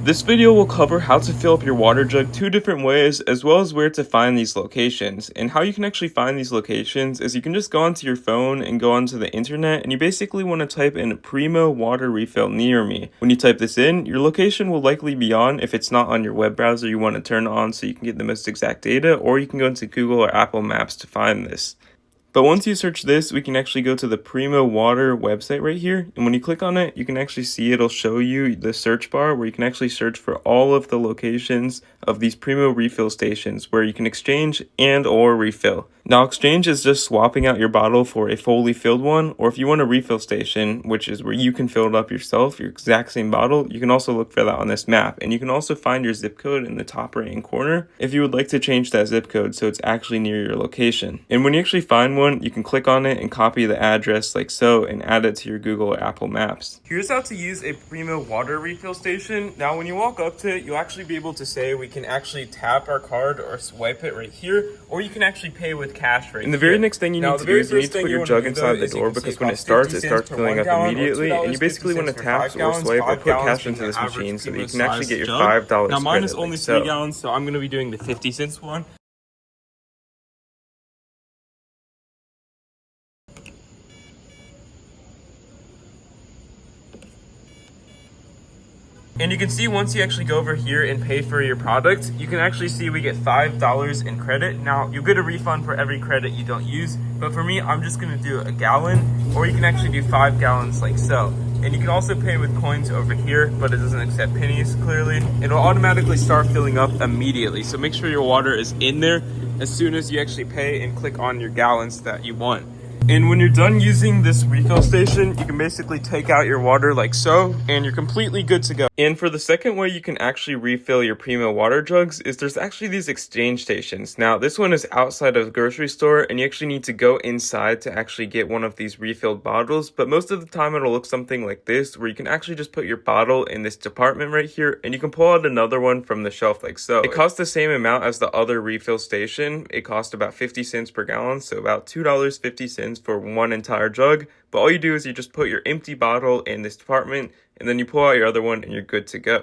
This video will cover how to fill up your water jug 2 different ways, as well as where to find these locations. And how you can actually find these locations is you can just go onto your phone and go onto the internet, and you basically want to type in Primo water refill near me. When you type this in, your location will likely be on. If it's not on your web browser, you want to turn it on so you can get the most exact data, or you can go into Google or Apple Maps to find this. But once you search this, we can actually go to the Primo water website right here. And when you click on it, you can actually see it'll show you the search bar where you can actually search for all of the locations of these Primo refill stations where you can exchange and or refill. Now, exchange is just swapping out your bottle for a fully filled one, or if you want a refill station, which is where you can fill it up yourself, your exact same bottle, you can also look for that on this map. And you can also find your zip code in the top right hand corner if you would like to change that zip code so it's actually near your location. And when you actually find one, you can click on it and copy the address like so and add it to your Google or Apple Maps. Here's how to use a Primo water refill station. Now, when you walk up to it, you'll actually be able to say we can actually tap our card or swipe it right here, or you can actually pay with cash right here. And the very next thing you need to do is you need to put your jug inside the door, because when it starts filling up immediately, and you basically want to tap or swipe or put cash into this machine so that you can actually get your $5 Now mine is credit, only like 3 so. gallons, so I'm going to be doing the 50-cent one. And you can see once you actually go over here and pay for your product, you can actually see we get $5 in credit. Now, you'll get a refund for every credit you don't use, but for me, I'm just gonna do a gallon, or you can actually do 5 gallons like so. And you can also pay with coins over here, but it doesn't accept pennies, clearly. It'll automatically start filling up immediately, so make sure your water is in there as soon as you actually pay and click on your gallons that you want. And when you're done using this refill station, you can basically take out your water like so, and you're completely good to go. And for the second way you can actually refill your Primo water jugs is there's actually these exchange stations. Now, this one is outside of the grocery store, and you actually need to go inside to actually get one of these refilled bottles. But most of the time it'll look something like this, where you can actually just put your bottle in this department right here, and you can pull out another one from the shelf like so. It costs the same amount as the other refill station. It costs about 50 cents per gallon, so about $2.50 for one entire jug. But all you do is you just put your empty bottle in this department, and then you pull out your other one and you're good to go.